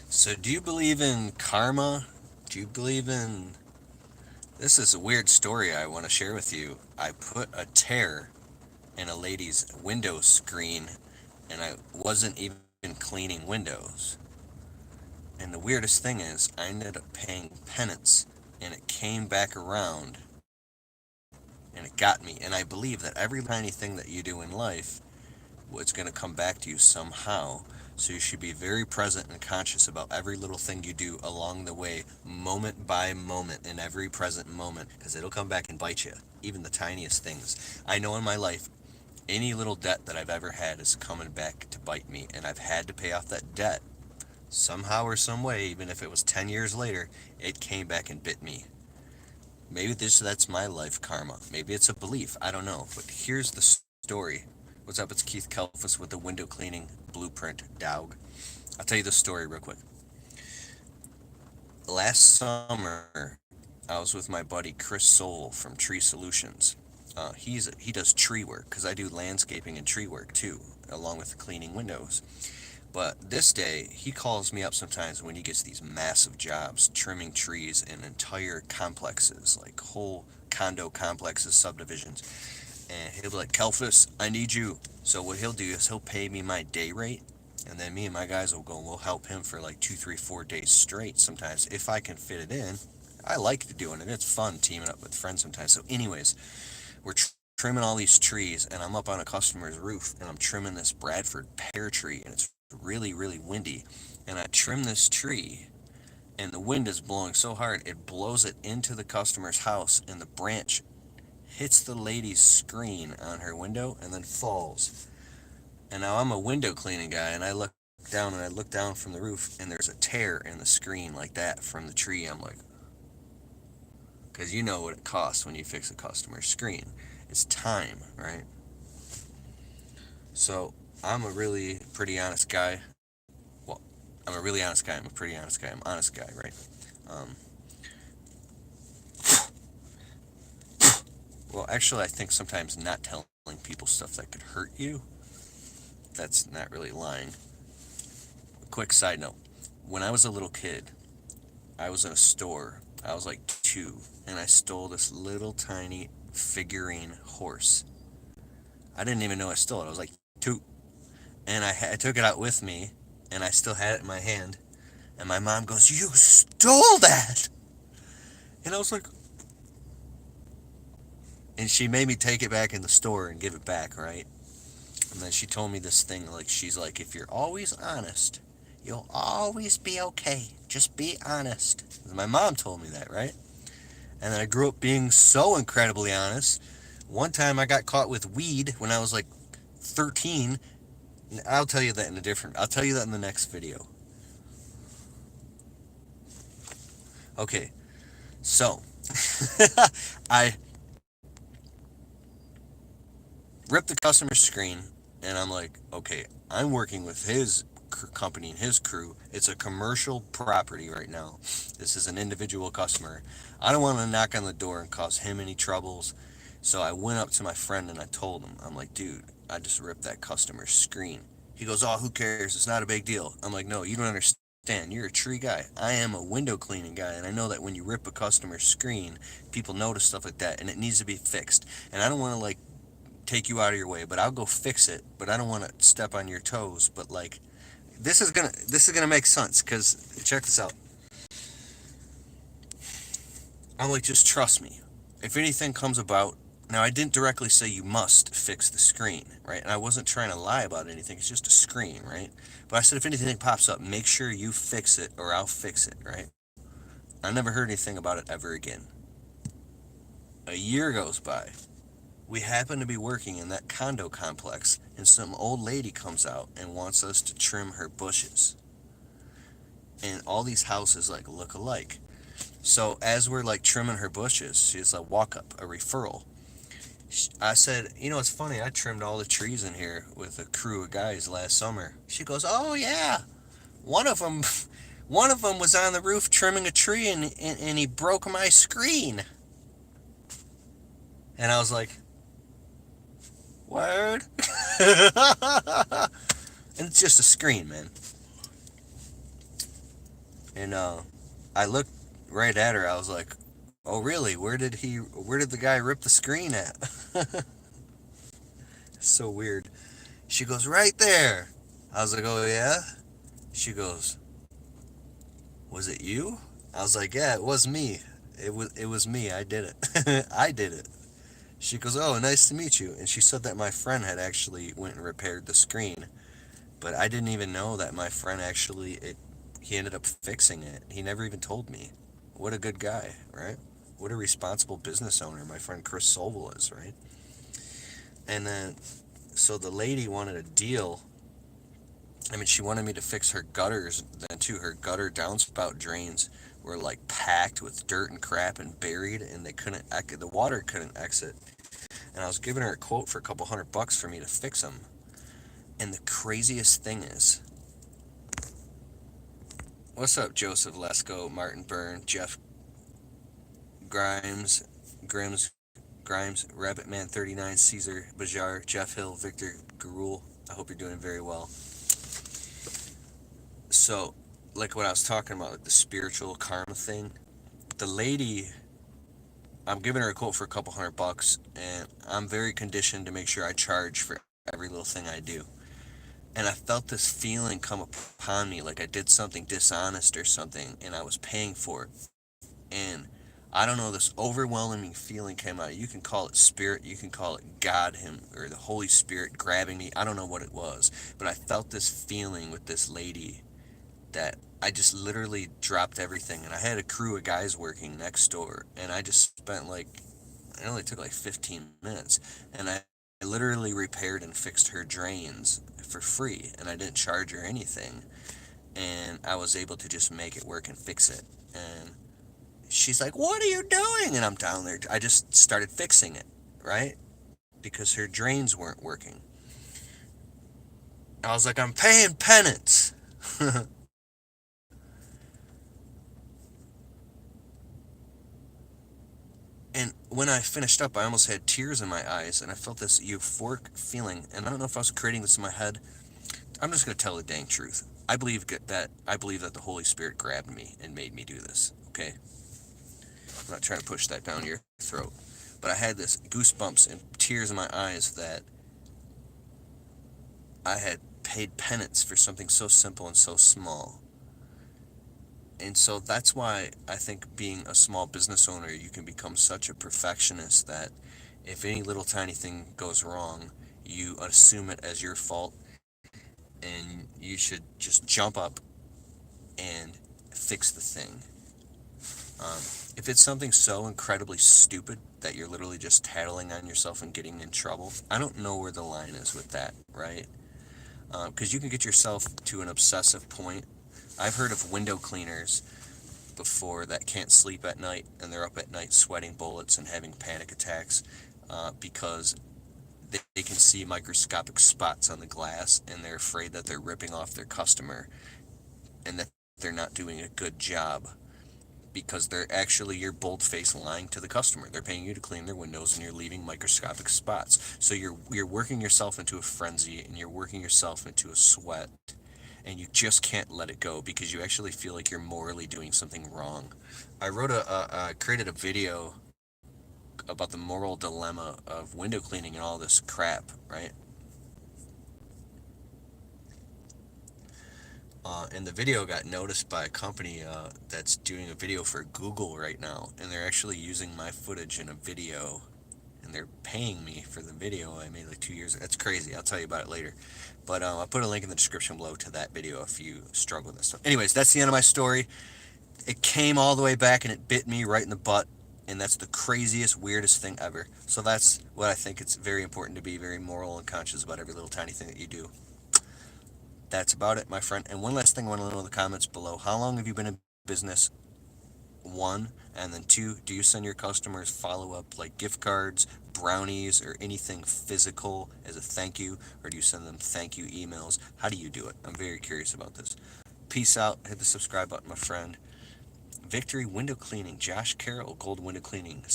So, do you believe in karma? Do you believe in. This is a weird story I want to share with you. I put a tear in a lady's window screen and I wasn't even cleaning windows. And the weirdest thing is, I ended up paying penance and it came back around and it got me. And I believe that every little tiny thing that you do in life, it's going to come back to you somehow. So you should be very present and conscious about every little thing you do along the way, moment by moment, in every present moment, because it'll come back and bite you. Even the tiniest things. I know in my life, any little debt that I've ever had is coming back to bite me, and I've had to pay off that debt. Somehow or some way, even if it was 10 years later, it came back and bit me. Maybe that's my life karma. Maybe it's a belief. I don't know. But here's the story. What's up? It's Keith Kelfus with the window cleaning blueprint dog. I'll tell you the story real quick. Last summer, I was with my buddy Chris Soul from Tree Solutions. He does tree work because I do landscaping and tree work too, along with cleaning windows. But this day, he calls me up sometimes when he gets these massive jobs, trimming trees in entire complexes, like whole condo complexes, subdivisions. And he'll be like, Kelfus, I need you. So what he'll do is he'll pay me my day rate, and then me and my guys will go and we'll help him for like 2, 3, 4 days straight sometimes, if I can fit it in. I like doing it. It's fun teaming up with friends sometimes. So anyways, we're trimming all these trees, and I'm up on a customer's roof, and I'm trimming this Bradford pear tree, and it's really, really windy. And I trim this tree, and the wind is blowing so hard, it blows it into the customer's house, and the branch hits the lady's screen on her window and then falls. And now I'm a window cleaning guy, and I look down from the roof, and there's a tear in the screen like that from the tree. I'm like, because you know what it costs when you fix a customer's screen. It's time, right? So I'm a really pretty honest guy. Well, I'm a really honest guy. I'm a pretty honest guy. I'm an honest guy, right? Um, well, actually, I think sometimes not telling people stuff that could hurt you, that's not really lying. Quick side note. When I was a little kid, I was in a store. I was like 2, and I stole this little tiny figurine horse. I didn't even know I stole it. I was like 2. And I took it out with me, and I still had it in my hand. And my mom goes, "You stole that!" And I was like, and she made me take it back in the store and give it back, right? And then she told me this thing, like, she's like, if you're always honest, you'll always be okay. Just be honest. My mom told me that, right? And then I grew up being so incredibly honest. One time I got caught with weed when I was like 13. I'll tell you that in the next video. Okay, so I ripped the customer's screen, and I'm like, okay, I'm working with his company and his crew. It's a commercial property right now. This is an individual customer. I don't want to knock on the door and cause him any troubles. So I went up to my friend and I told him, I'm like, dude, I just ripped that customer's screen. He goes, oh, who cares? It's not a big deal. I'm like, no, you don't understand. You're a tree guy. I am a window cleaning guy, and I know that when you rip a customer's screen, people notice stuff like that, and it needs to be fixed. And I don't want to like take you out of your way, but I'll go fix it. But I don't want to step on your toes. But like, this is gonna make sense because check this out. I'm like, just trust me. If anything comes about, now I didn't directly say you must fix the screen, right? And I wasn't trying to lie about anything. It's just a screen, right? But I said if anything pops up, make sure you fix it or I'll fix it, right? I never heard anything about it ever again. A year goes by. We happen to be working in that condo complex, and some old lady comes out and wants us to trim her bushes. And all these houses like look alike. So as we're like trimming her bushes, she's a walk up, a referral. I said, you know, it's funny. I trimmed all the trees in here with a crew of guys last summer. She goes, oh yeah, one of them, one of them was on the roof trimming a tree, and he broke my screen. And I was like, word. And it's just a screen, man. And I looked right at her. I was like, "Oh, really? Where did the guy rip the screen at?" So weird. She goes, "Right there." I was like, "Oh yeah." She goes, "Was it you?" I was like, "Yeah, it was me. It was me. I did it. I did it." She goes, "Oh, nice to meet you." And she said that my friend had actually went and repaired the screen, but I didn't even know that my friend actually he ended up fixing it. He never even told me. What a good guy, right? What a responsible business owner my friend Chris Sobel is, right? And then so the lady wanted a deal. I mean, she wanted me to fix her gutters then too. Her gutter downspout drains were like packed with dirt and crap and buried, and the water couldn't exit. And I was giving her a quote for a couple $100 for me to fix them. And the craziest thing is, what's up, Joseph Lesko, Martin Byrne, Jeff Grimes, Grims, Rabbitman 39, Caesar Bajar, Jeff Hill, Victor Garul. I hope you're doing very well. So, like what I was talking about, like the spiritual karma thing, the lady, I'm giving her a quote for a couple $100, and I'm very conditioned to make sure I charge for every little thing I do. And I felt this feeling come upon me like I did something dishonest or something, and I was paying for it. And I don't know, this overwhelming feeling came out. You can call it spirit, you can call it God, him, or the Holy Spirit grabbing me. I don't know what it was, but I felt this feeling with this lady that I just literally dropped everything. And I had a crew of guys working next door, and I just spent like, it only took like 15 minutes, and I literally repaired and fixed her drains for free, and I didn't charge her anything. And I was able to just make it work and fix it. And she's like, "What are you doing?" And I'm down there. I just started fixing it, right? Because her drains weren't working. I was like, "I'm paying penance." And when I finished up, I almost had tears in my eyes, and I felt this euphoric feeling. And I don't know if I was creating this in my head. I'm just gonna tell the dang truth. I believe that the Holy Spirit grabbed me and made me do this. Okay, I'm not trying to push that down your throat, but I had this goosebumps and tears in my eyes that I had paid penance for something so simple and so small. And so that's why I think being a small business owner, you can become such a perfectionist that if any little tiny thing goes wrong, you assume it as your fault, and you should just jump up and fix the thing. Um, if it's something so incredibly stupid that you're literally just tattling on yourself and getting in trouble, I don't know where the line is with that, right? Because you can get yourself to an obsessive point. I've heard of window cleaners before that can't sleep at night, and they're up at night sweating bullets and having panic attacks because they can see microscopic spots on the glass, and they're afraid that they're ripping off their customer and that they're not doing a good job, because they're actually, you're bold-faced lying to the customer. They're paying you to clean their windows, and you're leaving microscopic spots. So you're working yourself into a frenzy, and you're working yourself into a sweat, and you just can't let it go because you actually feel like you're morally doing something wrong. I created a video about the moral dilemma of window cleaning and all this crap, right? And the video got noticed by a company that's doing a video for Google right now, and they're actually using my footage in a video, and they're paying me for the video I made like 2 years ago. That's crazy. I'll tell you about it later. But I'll put a link in the description below to that video if you struggle with this stuff. Anyways, that's the end of my story. It came all the way back, and it bit me right in the butt, and that's the craziest, weirdest thing ever. So that's what I think. It's very important to be very moral and conscious about every little tiny thing that you do. That's about it, my friend. And one last thing I want to know in the comments below. How long have you been in business? One. And then two, do you send your customers follow-up like gift cards, brownies, or anything physical as a thank you? Or do you send them thank you emails? How do you do it? I'm very curious about this. Peace out. Hit the subscribe button, my friend. Victory Window Cleaning. Josh Carroll, Gold Window Cleaning.